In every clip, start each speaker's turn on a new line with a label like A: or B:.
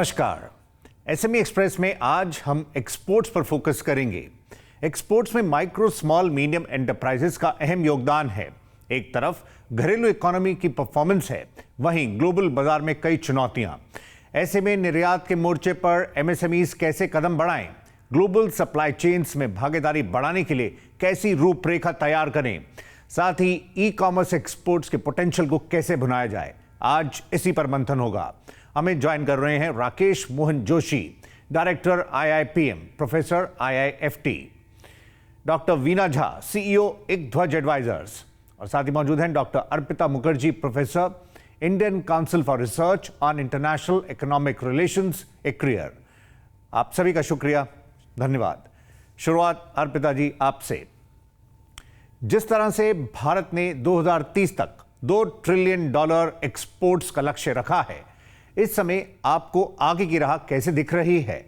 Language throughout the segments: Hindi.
A: नमस्कार। एसएमई एक्सप्रेस में आज हम एक्सपोर्ट्स पर फोकस करेंगे। एक्सपोर्ट्स में माइक्रो स्मॉल मीडियम एंटरप्राइजेस का अहम योगदान है। एक तरफ घरेलू इकोनॉमी की परफॉर्मेंस है, वहीं ग्लोबल बाजार में कई चुनौतियां। ऐसे में निर्यात के मोर्चे पर एमएसएमईज कैसे कदम बढ़ाएं, ग्लोबल सप्लाई चेन्स में भागीदारी बढ़ाने के लिए कैसी रूपरेखा तैयार करें, साथ ही ई कॉमर्स एक्सपोर्ट्स के पोटेंशियल को कैसे भुनाया जाए, आज इसी पर मंथन होगा। हमें ज्वाइन कर रहे हैं Rakesh Mohan Joshi, director IIPM, professor IIFT, doctor Veena Jha, CEO Ikdhvaj advisors, और साथ ही मौजूद हैं doctor Arpita Mukherjee, professor, Indian council for research on international economic relations, ICRIER. आप सभी का शुक्रिया, धन्यवाद। शुरुआत अर्पिता जी आपसे। जिस तरह से भारत ने 2030 तक $2 ट्रिलियन एक्सपोर्ट्स का लक्ष्य रखा है, इस समय आपको आगे की राह कैसे दिख रही है?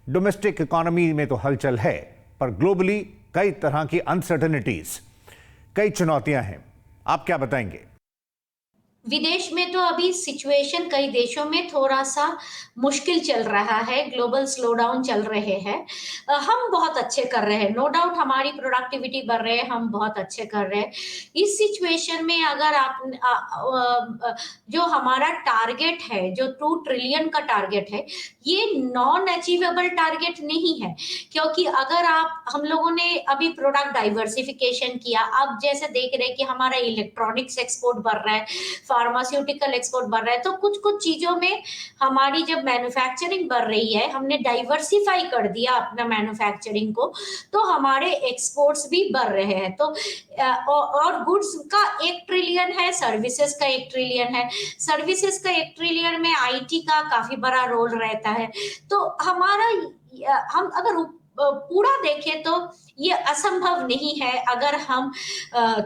A: डोमेस्टिक इकोनॉमी में तो हलचल है, पर ग्लोबली कई तरह की अनसर्टेनिटीज, कई चुनौतियां हैं। आप क्या बताएंगे?
B: विदेश में तो अभी सिचुएशन कई देशों में थोड़ा-सा मुश्किल चल रहा है, ग्लोबल स्लोडाउन चल रहे हैं। हम बहुत अच्छे कर रहे हैं, नो डाउट हमारी प्रोडक्टिविटी बढ़ रहे है, हम बहुत अच्छे कर रहे हैं। इस सिचुएशन में अगर जो हमारा टारगेट है, जो 2 ट्रिलियन का टारगेट है, ये नॉन अचीवेबल टारगेट नहीं है, क्योंकि अगर हम लोगों ने अभी प्रोडक्ट डाइवर्सिफिकेशन किया, अब जैसे देख रहे हैं कि हमारा इलेक्ट्रॉनिक्स एक्सपोर्ट बढ़ रहा है, फार्मास्यूटिकल एक्सपोर्ट बढ़ रहा है, तो कुछ-कुछ चीज़ों में हमारी जब मैन्युफैक्चरिंग बढ़ रही है, हमने डाइवर्सिफाई कर दिया अपना मैन्युफैक्चरिंग को, तो हमारे एक्सपोर्ट्स भी बढ़ रहे हैं। तो और गुड्स का 1 ट्रिलियन है, सर्विसेज का 1 ट्रिलियन है। सर्विसेज का 1 ट्रिलियन में आईटी का काफ़ी बड़ा रोल रहता है। तो हम अगर पूरा देखें तो ये असंभव नहीं है, अगर हम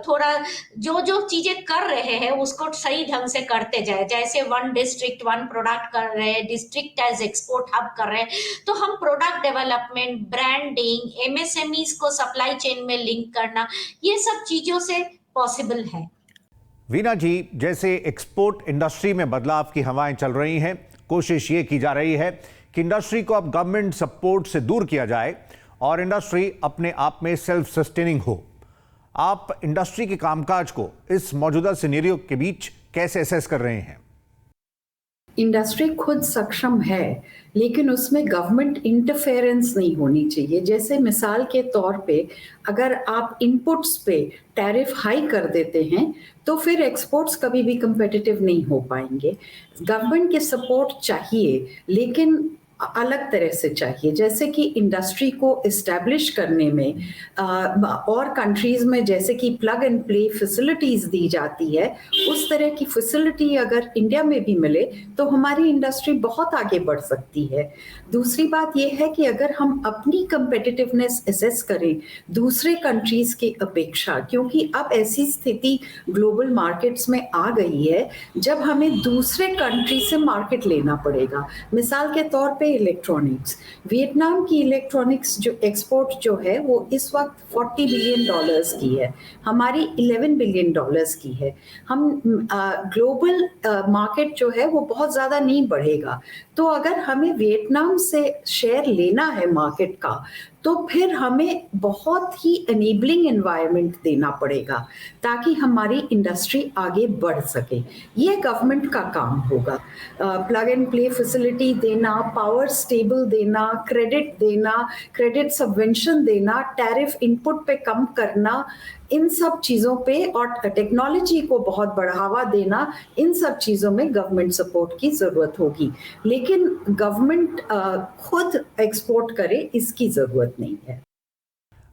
B: थोड़ा जो चीजें कर रहे हैं उसको सही ढंग से करते जाए। जैसे 1 डिस्ट्रिक्ट 1 प्रोडक्ट कर रहे हैं, डिस्ट्रिक्ट एज एक्सपोर्ट हब कर रहे हैं, तो हम प्रोडक्ट डेवलपमेंट, ब्रांडिंग, एमएसएमईज को सप्लाई चेन में लिंक करना, ये सब चीजों से पॉसिबल है।
A: वीना जी, जैसे एक्सपोर्ट इंडस्ट्री में बदलाव की हवाएं चल रही हैं, कोशिश ये की जा रही है कि इंडस्ट्री को अब गवर्नमेंट सपोर्ट से दूर किया जाए और इंडस्ट्री अपने आप में सेल्फ सस्टेनिंग हो। आप इंडस्ट्री के कामकाज को इस मौजूदा सिनेरियो के बीच कैसे असेस कर रहे हैं?
C: इंडस्ट्री खुद सक्षम है, लेकिन उसमें गवर्नमेंट इंटरफेरेंस नहीं होनी चाहिए। जैसे मिसाल के तौर पे अगर आप इनपुट्स पे टैरिफ हाई कर देते हैं तो फिर एक्सपोर्ट्स कभी भी कंपेटिटिव नहीं हो पाएंगे। गवर्नमेंट के सपोर्ट चाहिए, लेकिन अलग तरह से चाहिए। जैसे कि इंडस्ट्री को इस्टेब्लिश करने में और कंट्रीज में जैसे कि प्लग एंड प्ले फैसिलिटीज दी जाती है, उस तरह की फैसिलिटी अगर इंडिया में भी मिले तो हमारी इंडस्ट्री बहुत आगे बढ़ सकती है। दूसरी बात यह है कि अगर हम अपनी कंपेटिटिवनेस असेस करें दूसरे कंट्रीज की अपेक्षा, क्योंकि अब ऐसी स्थिति ग्लोबल मार्केट्स में आ गई है जब हमें दूसरे कंट्री से मार्केट लेना पड़ेगा। मिसाल के तौर पे इलेक्ट्रॉनिक्स, वियतनाम की इलेक्ट्रॉनिक्स जो एक्सपोर्ट जो है वो इस वक्त $40 बिलियन की है, हमारी $11 बिलियन की है। हम ग्लोबल मार्केट जो है वो बहुत ज़्यादा नहीं बढ़ेगा, तो अगर हमें वियतनाम से शेयर लेना है मार्केट का तो फिर हमें बहुत ही एनेबलिंग एनवायरनमेंट देना पड़ेगा ताकि हमारी इंडस्ट्री आगे बढ़ सके। ये गवर्नमेंट का काम होगा। प्लग एंड प्ले फैसिलिटी देना, पावर स्टेबल देना, क्रेडिट सबवेंशन देना, टैरिफ इनपुट पे कम करना, इन सब चीज़ों पे, और टेक्नोलॉजी को बहुत बढ़ावा देना, इन सब चीज़ों में गवर्नमेंट सपोर्ट की ज़रूरत होगी। लेकिन गवर्नमेंट खुद एक्सपोर्ट करे, इसकी ज़रूरत नहीं है।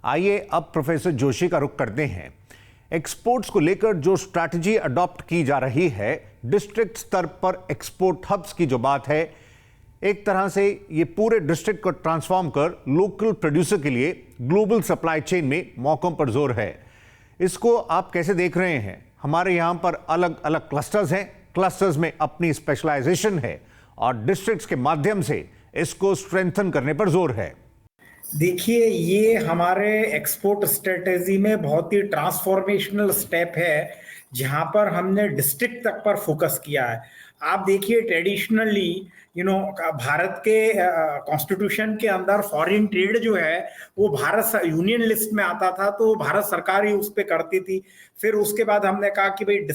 A: आइए अब प्रोफेसर जोशी का रुख करते हैं। एक्सपोर्ट्स को लेकर जो स्ट्रैटेजी अडॉप्ट की जा रही है, डिस्ट्रिक्ट स्तर पर एक्सपोर्ट हब्स की जो बात है, एक तरह से ये पूरे डिस्ट्रिक्ट को ट्रांसफॉर्म कर लोकल प्रोड्यूसर के लिए ग्लोबल सप्लाई चेन में मौकों पर जोर है। इसको आप कैसे देख रहे हैं? हमारे यहाँ पर अलग अलग क्लस्टर्स हैं, क्लस्टर्स में अपनी स्पेशलाइजेशन है और डिस्ट्रिक्ट्स के माध्यम से इसको स्ट्रेंथन करने पर जोर है।
D: देखिए, ये हमारे एक्सपोर्ट स्ट्रेटेजी में बहुत ही ट्रांसफॉर्मेशनल स्टेप है, जहां पर हमने डिस्ट्रिक्ट तक पर फोकस किया है। आप देखिए, ट्रेडिशनली भारत के कॉन्स्टिट्यूशन के अंदर फॉरेन ट्रेड जो है वो भारत यूनियन लिस्ट में आता था, तो भारत सरकार ही उस पे करती थी। फिर उसके बाद हमने कहा कि भाई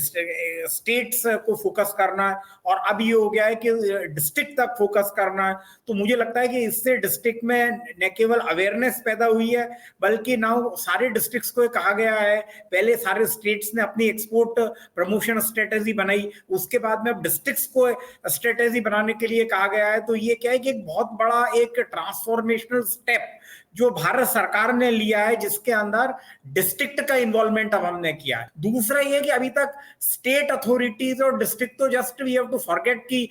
D: स्टेट्स को फोकस करना है, और अब ये हो गया है कि डिस्ट्रिक्ट तक फोकस करना है। तो मुझे लगता है कि इससे डिस्ट्रिक्ट में न केवल अवेयरनेस पैदा हुई है, बल्कि नाउ सारे डिस्ट्रिक्ट्स को कहा गया है, पहले सारे स्टेट्स ने अपनी एक्सपोर्ट प्रमोशन स्ट्रेटेजी बनाई, उसके बाद में अब डिस्ट्रिक्ट्स को स्ट्रेटेजी बनाने के लिए कहा गया है। तो ये क्या है कि एक बहुत बड़ा एक ट्रांसफॉर्मेशनल स्टेप जो भारत सरकार ने लिया है, जिसके अंदर डिस्ट्रिक्ट का इन्वॉल्वमेंट अब हमने किया है। दूसरा ये कि अभी तक स्टेट अथॉरिटीज और डिस्ट्रिक्ट तो just we have to forget कि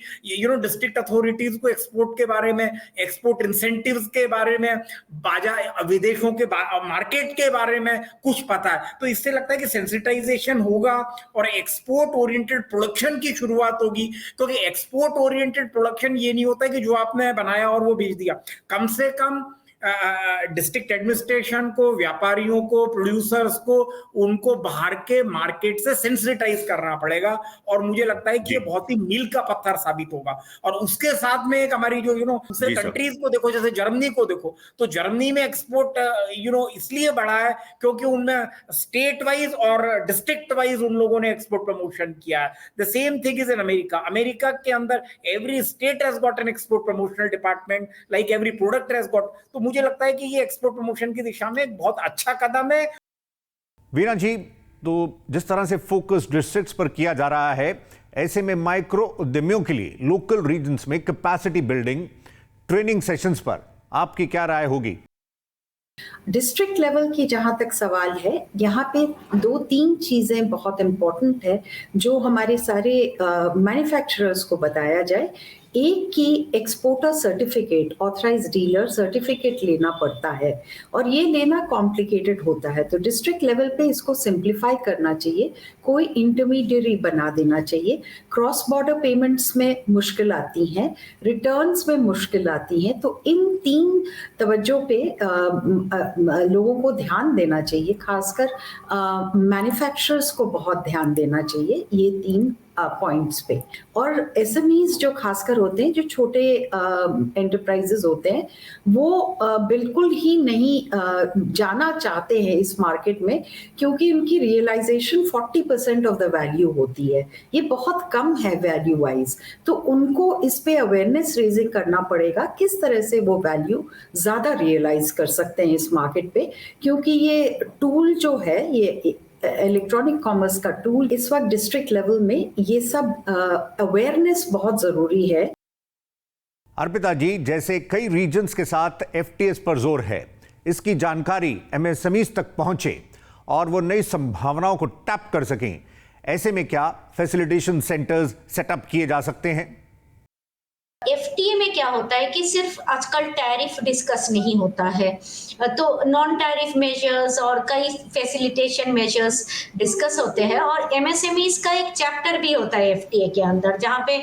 D: डिस्ट्रिक्ट अथॉरिटीज को एक्सपोर्ट के बारे में, एक्सपोर्ट इंसेंटिव्स के बारे में, बाजार विदेशों के मार्केट के बारे में कुछ पता है। तो इससे लगता है कि सेंसिटाइजेशन होगा और एक्सपोर्ट ओरिएंटेड प्रोडक्शन की शुरुआत होगी, क्योंकि एक्सपोर्ट ओरिएंटेड प्रोडक्शन ये नहीं होता है कि जो आपने बनाया और वो भेज दिया। कम से कम डिस्ट्रिक्ट एडमिनिस्ट्रेशन को, व्यापारियों को, प्रोड्यूसर्स को, उनको बाहर के मार्केट से सेंसिटाइज करना पड़ेगा, और मुझे लगता है कि ये बहुत ही मील का पत्थर साबित होगा। और उसके साथ में एक हमारी जो दूसरे कंट्रीज को देखो, जैसे जर्मनी को देखो, तो जर्मनी में एक्सपोर्ट इसलिए बढ़ा है क्योंकि उनमें स्टेट वाइज और डिस्ट्रिक्ट वाइज उन लोगों ने एक्सपोर्ट प्रमोशन किया है। The same thing is in America. America के अंदर every state has got an export promotional department, like every product has got. तो मुझे लगता है कि ये एक्सपोर्ट प्रमोशन की दिशा में एक बहुत अच्छा कदम है।
A: वीना जी, तो जिस तरह से फोकस डिस्ट्रिक्ट्स पर किया जा रहा है, ऐसे में माइक्रो उद्यमियों के लिए लोकल रीजन्स में कैपेसिटी बिल्डिंग, ट्रेनिंग सेशंस पर आपकी क्या राय होगी?
C: डिस्ट्रिक्ट लेवल की जहाँ तक सवाल है, यहाँ पे 2-3 चीज़ें बहुत इम्पोर्टेंट है जो हमारे सारे मैन्युफैक्चरर्स को बताया जाए। एक की exporter certificate, authorised dealer certificate लेना पड़ता है, और ये लेना कॉम्प्लिकेटेड होता है। तो डिस्ट्रिक्ट लेवल पे इसको सिंप्लीफाई करना चाहिए, कोई इंटरमीडियरी बना देना चाहिए। क्रॉस बॉर्डर पेमेंट्स में मुश्किल आती हैं, रिटर्न्स में मुश्किल आती हैं, तो इन 3 तवज्जो पे लोगों को ध्यान देना चाहिए, खासकर मैन्युफैक्चरर्स को बहुत ध्यान देना चाहिए ये 3 पॉइंट्स पे। और एसएमईज जो खासकर होते हैं, जो छोटे एंटरप्राइजेस होते हैं, वो बिल्कुल ही नहीं जाना चाहते हैं इस मार्केट में, क्योंकि उनकी रियलाइजेशन 40% ऑफ द वैल्यू होती है, ये बहुत कम है वैल्यू वाइज। तो उनको इस पे अवेयरनेस रेजिंग करना पड़ेगा, किस तरह से वो वैल्यू ज्यादा रियलाइज कर सकते हैं इस मार्केट पे, क्योंकि ये टूल जो है, ये इलेक्ट्रॉनिक कॉमर्स का टूल, इस वक्त डिस्ट्रिक्ट लेवल में ये सब अवेयरनेस बहुत जरूरी है।
A: अर्पिता जी, जैसे कई रीजन्स के साथ एफटीएस पर जोर है, इसकी जानकारी एमएसएमईज तक पहुंचे और वो नई संभावनाओं को टैप कर सकें, ऐसे में क्या फैसिलिटेशन सेंटर्स सेटअप किए जा सकते हैं?
B: एफटीए में क्या होता है कि सिर्फ आजकल टैरिफ डिस्कस नहीं होता है, तो नॉन टैरिफ मेजर्स और कई फैसिलिटेशन मेजर्स डिस्कस होते हैं, और एमएसएमईज का एक चैप्टर भी होता है एफटीए के अंदर, जहाँ पे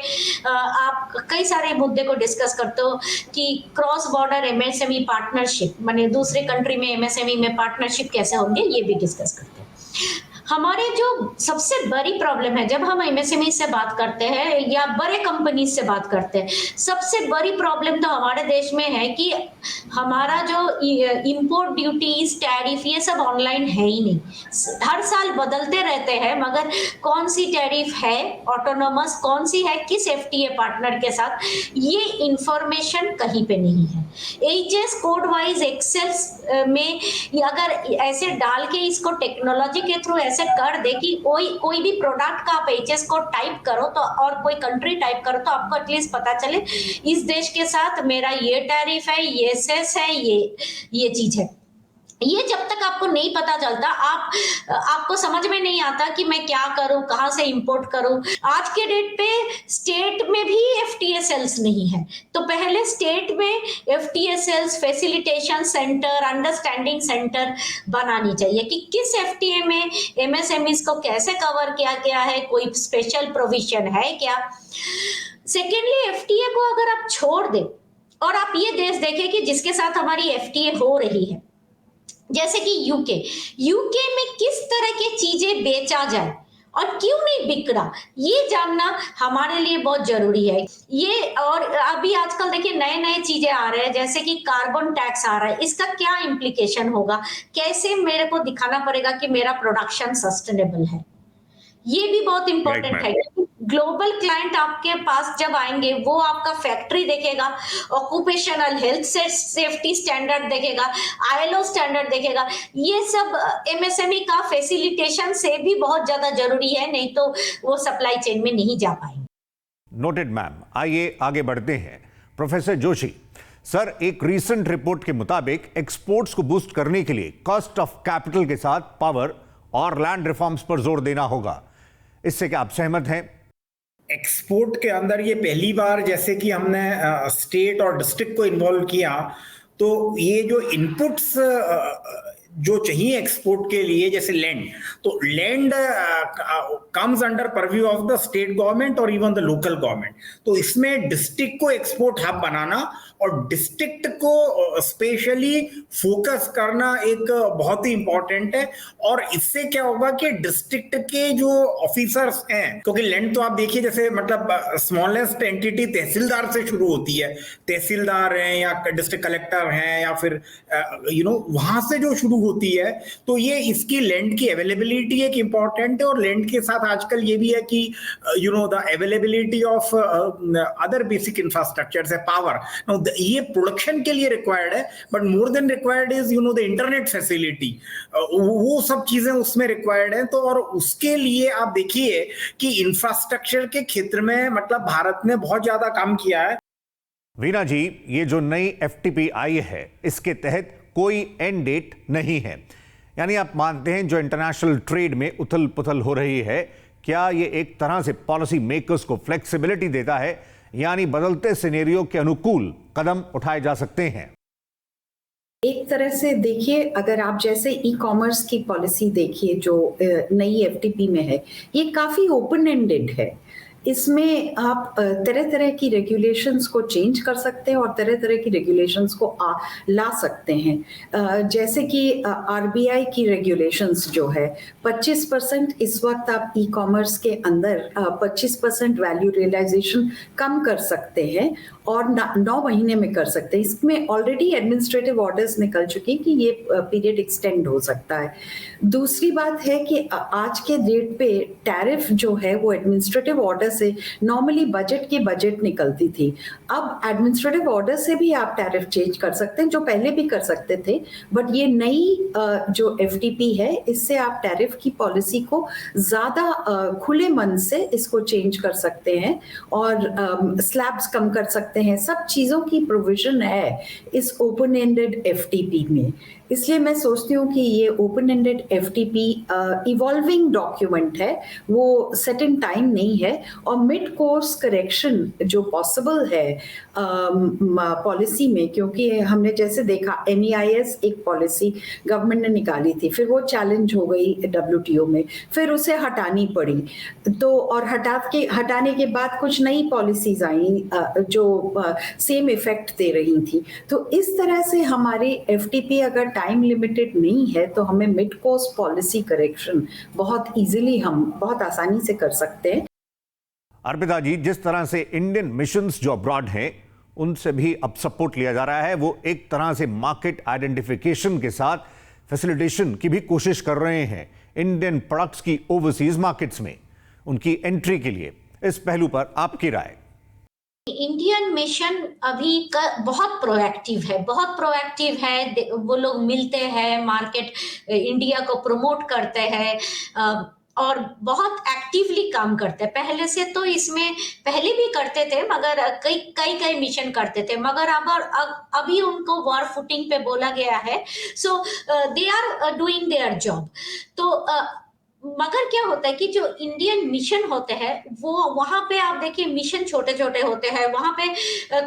B: आप कई सारे मुद्दे को डिस्कस करते हो कि क्रॉस बॉर्डर एमएसएमई पार्टनरशिप, माने दूसरे कंट्री में एमएसएमई में पार्टनरशिप कैसे होंगे, ये भी डिस्कस करते हैं। हमारे जो सबसे बड़ी प्रॉब्लम है जब हम एमएसएमई से बात करते हैं या बड़े कंपनी से बात करते हैं, सबसे बड़ी प्रॉब्लम तो हमारे देश में है कि हमारा जो इंपोर्ट ड्यूटीज, टैरिफ, ये सब ऑनलाइन है ही नहीं। हर साल बदलते रहते हैं, मगर कौन सी टैरिफ है ऑटोनोमस, कौन सी है किस एफटीए पार्टनर के साथ, ये इंफॉर्मेशन कहीं पे नहीं है। एचएस कोड वाइज एक्सेल में अगर ऐसे डाल के इसको टेक्नोलॉजी के थ्रू ऐसे कर दे कि कोई भी प्रोडक्ट का आप एचएस कोड टाइप करो तो, और कोई कंट्री टाइप करो तो आपको एटलीस्ट पता चले इस देश के साथ मेरा ये टैरिफ है, ये सेस है, ये चीज है। ये जब तक आपको नहीं पता चलता, आपको समझ में नहीं आता कि मैं क्या करूं, कहां से इंपोर्ट करूं। आज के डेट पे स्टेट में भी एफटीए सेल्स नहीं है, तो पहले स्टेट में FTA cells, facilitation centre, understanding centre बनानी चाहिए कि किस एफटीए में एमएसएमईज को कैसे कवर किया गया है, कोई स्पेशल प्रोविजन है क्या। सेकेंडली, एफटीए को अगर आप छोड़ दे और आप ये देश देखें कि जिसके साथ हमारी एफटीए हो रही है, जैसे कि यूके में किस तरह की चीजें बेचा जाए और क्यों नहीं बिक रहा, ये जानना हमारे लिए बहुत जरूरी है। ये और अभी आजकल देखिए नए नए चीजें आ रहे हैं, जैसे कि कार्बन टैक्स आ रहा है, इसका क्या इम्प्लीकेशन होगा, कैसे मेरे को दिखाना पड़ेगा कि मेरा प्रोडक्शन सस्टेनेबल है, ये भी बहुत इंपॉर्टेंट
A: Right,
B: है। ग्लोबल क्लाइंट आपके पास जब आएंगे वो आपका फैक्ट्री देखेगा, ऑक्यूपेशनल हेल्थ सेफ्टी स्टैंडर्ड देखेगा, आईएलओ स्टैंडर्ड देखेगा, ये सब एमएसएमई का फैसिलिटेशन से भी बहुत ज्यादा जरूरी है, नहीं तो वो सप्लाई चेन में नहीं जा पाएंगे।
A: Noted ma'am. आइए आगे बढ़ते हैं। प्रोफेसर जोशी सर, एक रीसेंट रिपोर्ट के मुताबिक एक्सपोर्ट्स को बूस्ट करने के लिए कॉस्ट ऑफ कैपिटल के साथ पावर और लैंड रिफॉर्म्स पर जोर देना होगा, इससे क्या आप सहमत हैं?
D: एक्सपोर्ट के अंदर ये पहली बार जैसे कि हमने स्टेट और डिस्ट्रिक्ट को इन्वॉल्व किया, तो ये जो इनपुट्स जो चाहिए एक्सपोर्ट के लिए, जैसे लैंड, तो land comes under purview of the state government और इवन द लोकल गवर्नमेंट। तो इसमें डिस्ट्रिक्ट को एक्सपोर्ट हब बनाना और डिस्ट्रिक्ट को स्पेशली फोकस करना एक बहुत ही इंपॉर्टेंट है। और इससे क्या होगा कि डिस्ट्रिक्ट के जो ऑफिसर्स हैं, क्योंकि लैंड तो आप देखिए जैसे मतलब स्मॉलेस्ट एंटिटी तहसीलदार से शुरू होती है, तहसीलदार हैं या डिस्ट्रिक्ट कलेक्टर हैं या फिर वहां से जो शुरू होती है, तो ये इसकी लैंड की अवेलेबिलिटी एक इंपॉर्टेंट है। और लैंड के साथ आजकल ये भी है कि the availability of other basic infrastructure है, पावर, ये प्रोडक्शन के लिए रिक्वायर्ड है, but more than required is the internet facility, वो सब चीजें उसमें रिक्वायर्ड है। तो और उसके लिए आप देखिए कि इंफ्रास्ट्रक्चर के क्षेत्र में मतलब भारत ने बहुत ज्यादा काम किया है।
A: वीना जी, ये जो नई एफटीपी आई है, इसके तहत कोई एंड डेट नहीं है, यानी आप मानते हैं जो इंटरनेशनल ट्रेड में उथल पुथल हो रही है, क्या ये एक तरह से पॉलिसी मेकर्स को फ्लेक्सिबिलिटी देता है, यानी बदलते सिनेरियो के अनुकूल कदम उठाए जा सकते हैं?
C: एक तरह से देखिए, अगर आप जैसे ई कॉमर्स की पॉलिसी देखिए जो नई एफटीपी में है, ये काफी ओपन एंडेड है। इसमें आप तरह तरह की रेगुलेशंस को चेंज कर सकते हैं और तरह तरह की रेगुलेशंस को ला सकते हैं। जैसे कि आरबीआई की रेगुलेशंस जो है 25% इस वक्त आप ई कॉमर्स के अंदर 25% वैल्यू रियलाइजेशन कम कर सकते हैं और 9 महीने में कर सकते हैं। इसमें ऑलरेडी एडमिनिस्ट्रेटिव ऑर्डर्स निकल चुके हैं कि ये पीरियड एक्सटेंड हो सकता है। दूसरी बात है कि आज के डेट पे टैरिफ जो है वो एडमिनिस्ट्रेटिव ऑर्डर से नॉर्मली बजट निकलती थी, अब एडमिनिस्ट्रेटिव ऑर्डर से भी आप टैरिफ चेंज कर सकते हैं, जो पहले भी कर सकते थे। बट ये नई जो एफटीपी है, इससे आप टैरिफ की पॉलिसी को ज्यादा खुले मन से इसको चेंज कर सकते हैं और स्लैब्स कम कर सकते हैं। सब चीजों की प्रोविजन है इस ओपन एंडेड एफटीपी में। इसलिए मैं सोचती हूँ कि ये open ended FTP evolving document है, वो सेट इन टाइम नहीं है। और मिड कोर्स करेक्शन जो पॉसिबल है पॉलिसी में, क्योंकि हमने जैसे देखा MEIS एक पॉलिसी गवर्नमेंट ने निकाली थी, फिर वो चैलेंज हो गई WTO में, फिर उसे हटानी पड़ी, तो और हटाने के बाद कुछ नई पॉलिसीज आई जो सेम इफेक्ट दे रही थी। तो इस तरह से हमारी एफटीपी अगर टाइम लिमिटेड नहीं है तो हमें मिड कोर्स पॉलिसी करेक्शन बहुत इजीली हम बहुत आसानी से कर सकते हैं।
A: अर्पिता जी, जिस तरह से इंडियन मिशंस जो अब्रॉड हैं उनसे भी अब सपोर्ट लिया जा रहा है, वो एक तरह से मार्केट आइडेंटिफिकेशन के साथ फैसिलिटेशन की भी कोशिश कर रहे हैं इंडियन प्रोडक्ट्स की ओवरसीज मार्केट्स में उनकी एंट्री के लिए। इस पहलू पर आपकी राय?
B: इंडियन मिशन अभी का बहुत प्रोएक्टिव है। वो लोग मिलते हैं, मार्केट इंडिया को प्रमोट करते हैं और बहुत एक्टिवली काम करते हैं। पहले से तो इसमें पहले भी करते थे, मगर कई मिशन करते थे, मगर अभी उनको वॉर फुटिंग पे बोला गया है, so they are doing their job. तो मगर क्या होता है कि जो इंडियन मिशन होते हैं वो वहां पे आप देखिए मिशन छोटे छोटे होते हैं, वहां पे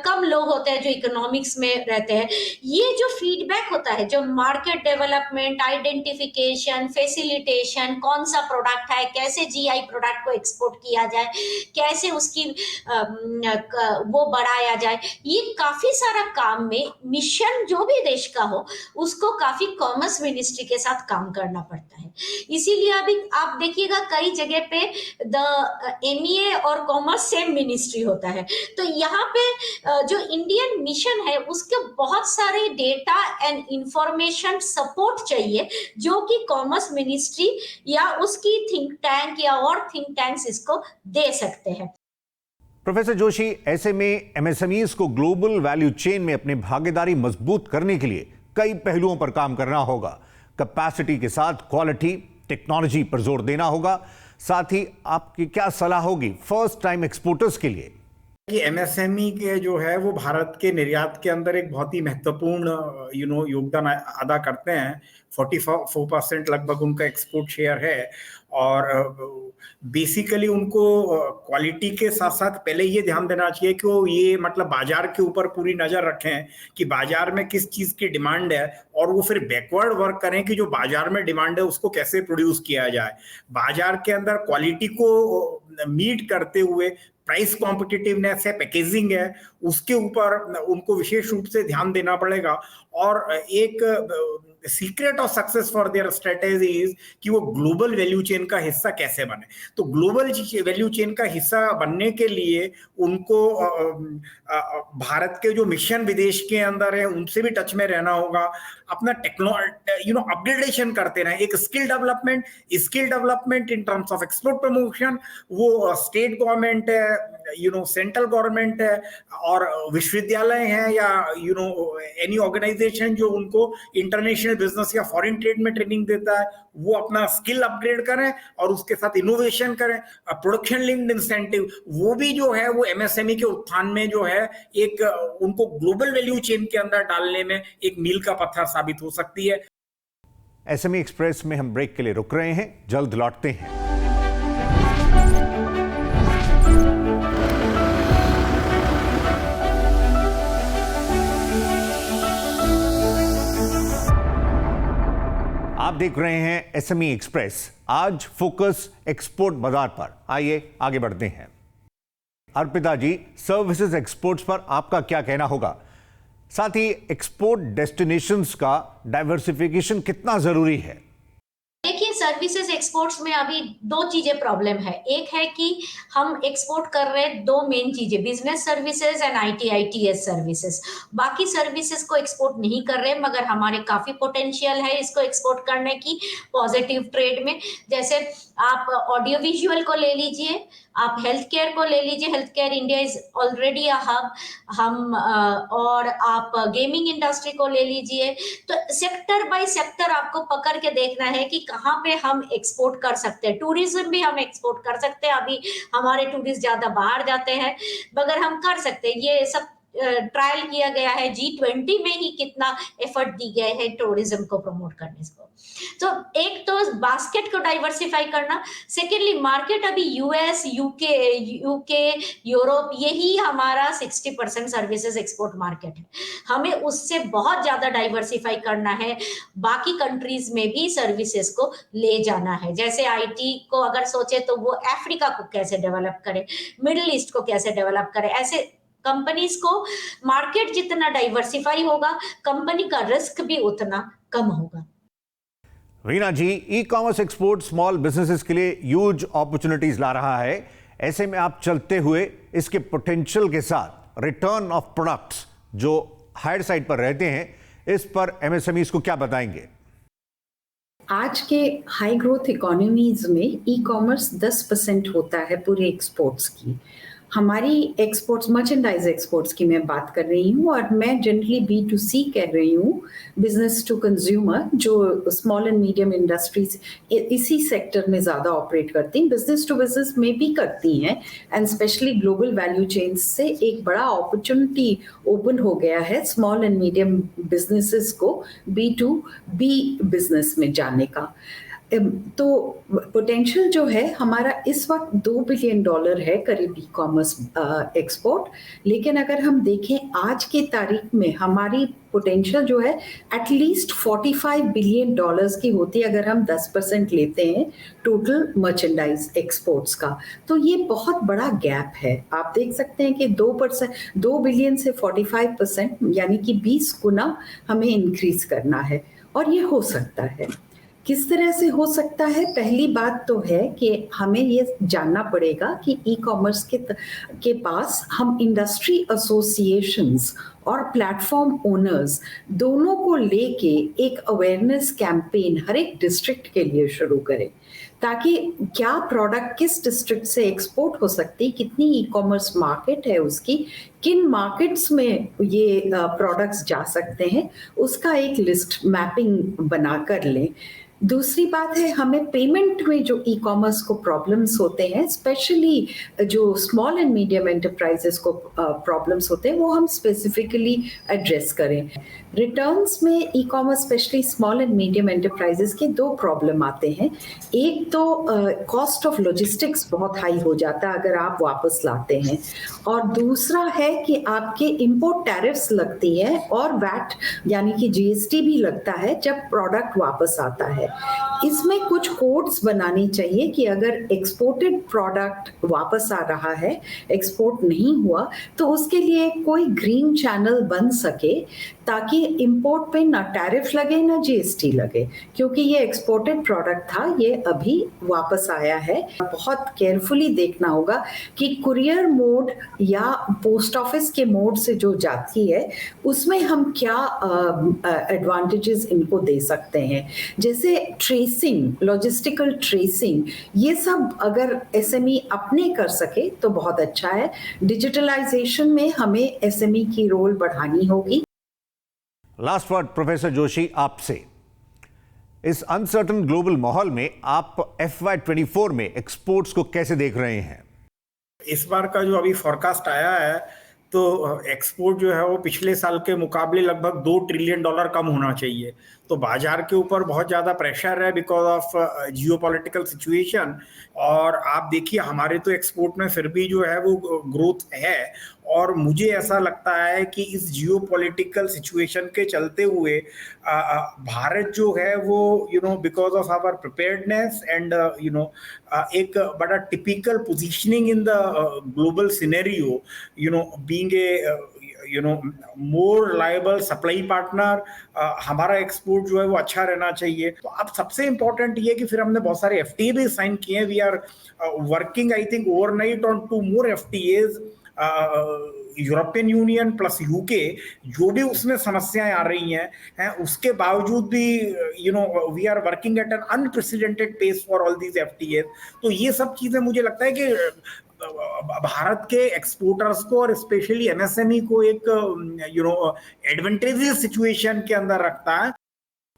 B: कम लोग होते हैं जो इकोनॉमिक्स में रहते हैं। ये जो फीडबैक होता है, जो मार्केट डेवलपमेंट, आइडेंटिफिकेशन, फैसिलिटेशन, कौन सा प्रोडक्ट है, कैसे GI प्रोडक्ट को एक्सपोर्ट किया जाए, कैसे उसकी वो बढ़ाया जाए, ये काफी सारा काम में मिशन जो भी देश का हो उसको काफी कॉमर्स मिनिस्ट्री के साथ काम करना पड़ता है। इसीलिए अभी आप देखिएगा कई जगह पे द एमईए और कॉमर्स सेम मिनिस्ट्री होता है, तो यहाँ पे जो इंडियन मिशन है उसके बहुत सारे डेटा एंड इंफॉर्मेशन सपोर्ट चाहिए, जो कि कॉमर्स मिनिस्ट्री या उसकी थिंक टैंक या और थिंक टैंक्स इसको दे सकते हैं।
A: प्रोफेसर जोशी, ऐसे में एमएसएमईज को ग्लोबल वैल्यू चेन में अपनी भागीदारी मजबूत करने के लिए कई पहलुओं पर काम करना होगा। कैपेसिटी के साथ क्वालिटी, टेक्नोलॉजी पर जोर देना होगा। साथ ही आपकी क्या सलाह होगी फर्स्ट टाइम एक्सपोर्टर्स के लिए?
D: कि एमएसएमई के जो है वो भारत के निर्यात के अंदर एक बहुत ही महत्वपूर्ण योगदान अदा करते हैं। 44% लगभग उनका एक्सपोर्ट शेयर है और बेसिकली उनको क्वालिटी के साथ साथ पहले ये ध्यान देना चाहिए कि वो ये मतलब बाजार के ऊपर पूरी नजर रखें कि बाजार में किस चीज की डिमांड है और वो फिर बैकवर्ड वर्क करें कि जो बाजार में डिमांड है उसको कैसे प्रोड्यूस किया जाए। बाजार के अंदर क्वालिटी को मीट करते हुए प्राइस कॉम्पिटिटिवनेस है, पैकेजिंग है, उसके ऊपर उनको विशेष रूप से ध्यान देना पड़ेगा। और एक secret of success for their strategy is कि वो ग्लोबल वैल्यू चेन का हिस्सा कैसे बने। तो ग्लोबल वैल्यू चेन का हिस्सा बनने के लिए उनको भारत के जो मिशन विदेश के अंदर है उनसे भी टच में रहना होगा। अपना अपग्रेडेशन करते रहें। एक skill development in terms of export promotion, वो स्टेट गवर्नमेंट है, सेंट्रल गवर्नमेंट है और विश्वविद्यालय हैं या एनी ऑर्गेनाइजेशन जो उनको इंटरनेशनल बिजनेस या फॉरेन ट्रेड में ट्रेनिंग देता है, वो अपना स्किल अपग्रेड करें और उसके साथ इनोवेशन करें। प्रोडक्शन लिंक्ड इंसेंटिव वो भी जो है वो एमएसएमई के उत्थान में जो है एक उनको ग्लोबल वैल्यू चेन के अंदर डालने में एक मील का पत्थर साबित हो सकती है।
A: एसएमई एक्सप्रेस में हम ब्रेक के लिए रुक रहे हैं, जल्द लौटते हैं। आप देख रहे हैं एसएमई एक्सप्रेस। आज फोकस एक्सपोर्ट बाजार पर। आइए आगे बढ़ते हैं। अर्पिता जी, सर्विसेज एक्सपोर्ट्स पर आपका क्या कहना होगा? साथ ही एक्सपोर्ट डेस्टिनेशंस का डाइवर्सिफिकेशन कितना जरूरी है?
B: देखिए, सर्विसेज एक्सपोर्ट्स में अभी दो चीजें प्रॉब्लम है। एक है कि हम एक्सपोर्ट कर रहे हैं दो मेन चीजें, business services and ITITS services. बाकी सर्विसेज को एक्सपोर्ट नहीं कर रहे, मगर हमारे काफी पोटेंशियल है इसको एक्सपोर्ट करने की पॉजिटिव ट्रेड में। जैसे आप ऑडियो विजुअल को ले लीजिए, आप हेल्थ केयर को ले लीजिए, health care India is already a hub, और आप गेमिंग इंडस्ट्री को ले लीजिए। तो सेक्टर बाय सेक्टर आपको पकड़ के देखना है कि कहाँ पे हम एक्सपोर्ट कर सकते हैं। टूरिज्म भी हम एक्सपोर्ट कर सकते हैं, अभी हमारे टूरिस्ट ज्यादा बाहर जाते हैं, मगर हम कर सकते हैं। ये सब ट्रायल किया गया है, G20 में ही कितना एफर्ट दी गए है टूरिज्म को प्रमोट करने को। तो एक तो बास्केट को डाइवर्सिफाई करना, सेकेंडली मार्केट अभी यूएस, यूके, यूरोप, यही हमारा 60% सर्विसेज एक्सपोर्ट मार्केट है। हमें उससे बहुत ज्यादा डाइवर्सिफाई करना है, बाकी कंट्रीज में भी सर्विसेज को ले जाना है। जैसे IT को अगर सोचे तो वो अफ्रीका को कैसे डेवलप करे, मिडिल ईस्ट को कैसे डेवलप करे। ऐसे कंपनीज को मार्केट जितना डाइवर्सिफाई होगा, कंपनी का रिस्क भी उतना कम होगा।
A: Veena ji, e commerce export small businesses के लिए ह्यूज अपॉर्चुनिटीज ला रहा है। ऐसे में आप चलते हुए इसके पोटेंशियल के साथ रिटर्न ऑफ प्रोडक्ट्स जो हायर साइड पर रहते हैं, इस पर एमएसएमईज को क्या बताएंगे?
C: आज के हाई ग्रोथ इकोनॉमीज में ई कॉमर्स 10% होता है पूरे एक्सपोर्ट्स की। हमारी एक्सपोर्ट्स, मर्चेंडाइज एक्सपोर्ट्स की मैं बात कर रही हूँ, और मैं जनरली B2C कह रही हूँ, बिजनेस टू कंज्यूमर, जो स्मॉल एंड मीडियम इंडस्ट्रीज इसी सेक्टर में ज़्यादा ऑपरेट करती हैं। बिजनेस टू बिजनेस में भी करती हैं, and specially global value chains से एक बड़ा अपॉर्चुनिटी ओपन हो गया है स्मॉल एंड मीडियम बिजनेसेस को B2B बिजनेस में जाने का। तो पोटेंशियल जो है हमारा इस वक्त $2 बिलियन है करीब ई कॉमर्स एक्सपोर्ट। लेकिन अगर हम देखें आज के तारीख में हमारी पोटेंशियल जो है एटलीस्ट $45 बिलियन की होती है, अगर हम 10% लेते हैं टोटल मर्चेंडाइज एक्सपोर्ट्स का। तो ये बहुत बड़ा गैप है। आप देख सकते हैं कि 2 बिलियन से 45%, यानी कि 20 गुना हमें इंक्रीज करना है, और ये हो सकता है। किस तरह से हो सकता है? पहली बात तो है कि हमें ये जानना पड़ेगा कि ई कॉमर्स के पास हम इंडस्ट्री एसोसिएशंस और प्लेटफॉर्म ओनर्स दोनों को लेके एक अवेयरनेस कैंपेन हर एक डिस्ट्रिक्ट के लिए शुरू करें, ताकि क्या प्रोडक्ट किस डिस्ट्रिक्ट से एक्सपोर्ट हो सकती, कितनी ई कॉमर्स मार्केट है उसकी, किन मार्केट्स में ये प्रोडक्ट्स जा सकते हैं, उसका एक लिस्ट मैपिंग बना कर लें। दूसरी बात है, हमें पेमेंट में जो ई कॉमर्स को प्रॉब्लम्स होते हैं, स्पेशली जो स्मॉल एंड मीडियम एंटरप्राइजेस को प्रॉब्लम्स होते हैं, वो हम स्पेसिफिकली एड्रेस करें। रिटर्न्स में e commerce specially small and medium enterprises के दो प्रॉब्लम आते हैं। एक तो कॉस्ट ऑफ लॉजिस्टिक्स बहुत हाई हो जाता है अगर आप वापस लाते हैं, और दूसरा है कि आपके इंपोर्ट टैरिफ्स लगती है और वैट यानी कि जीएसटी भी लगता है जब प्रोडक्ट वापस आता है। इसमें कुछ कोड्स बनानी चाहिए कि अगर एक्सपोर्टेड प्रोडक्ट वापस आ रहा है, एक्सपोर्ट नहीं हुआ, तो उसके लिए कोई ग्रीन चैनल बन सके ताकि इंपोर्ट पे ना टैरिफ लगे ना जीएसटी लगे, क्योंकि ये एक्सपोर्टेड प्रोडक्ट था, ये अभी वापस आया है। बहुत केयरफुली देखना होगा कि कुरियर मोड या पोस्ट ऑफिस के मोड से जो जाती है उसमें हम क्या एडवांटेजेस इनको दे सकते हैं, जैसे ट्रेसिंग, लॉजिस्टिकल ट्रेसिंग, ये सब अगर एसएमई अपने कर सके तो बहुत अच्छा है। डिजिटलाइजेशन में हमें एसएमई की रोल बढ़ानी होगी।
A: लास्ट वर्ड प्रोफेसर जोशी आपसे। इस अनसर्टन ग्लोबल माहौल में आप FY24 में एक्सपोर्ट्स को कैसे देख रहे हैं?
D: इस बार का जो अभी फॉरकास्ट आया है तो एक्सपोर्ट जो है वो पिछले साल के मुकाबले लगभग $2 ट्रिलियन कम होना चाहिए। तो बाजार के ऊपर बहुत ज़्यादा प्रेशर है बिकॉज ऑफ जियोपॉलिटिकल सिचुएशन। और आप देखिए हमारे तो एक्सपोर्ट में फिर भी जो है वो ग्रोथ है, और मुझे ऐसा लगता है कि इस जियोपॉलिटिकल सिचुएशन के चलते हुए भारत जो है वो because of our preparedness and एक बड़ा typical positioning in the global scenario, being a more reliable supply partner, हमारा एक्सपोर्ट जो है वो अच्छा रहना चाहिए। तो अब सबसे इंपॉर्टेंट ये कि फिर हमने बहुत सारे एफटीए भी साइन किए हैं। We are working I think overnight on 2 more FTAs, European Union plus UK. जो भी उसमें समस्याएं आ रही हैं उसके बावजूद भी we are working at an unprecedented pace for all these FTAs। तो ये सब चीजें मुझे लगता है कि भारत के एक्सपोर्टर्स को और स्पेशली MSME को एक एडवांटेजियस सिचुएशन के अंदर रखता है।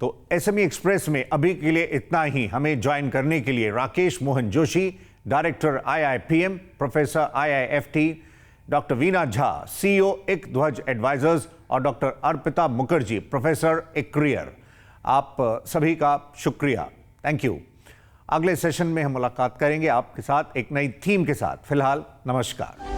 A: तो SME एक्सप्रेस में अभी के लिए इतना ही। हमें ज्वाइन करने के लिए Rakesh Mohan Joshi, director IIPM, professor IIFT, doctor Veena Jha, CEO Ikdhvaj advisors, और doctor Arpita Mukherjee, professor ICRIER, आप सभी का शुक्रिया। Thank you. अगले सेशन में हम मुलाकात करेंगे आपके साथ एक नई थीम के साथ। फिलहाल नमस्कार।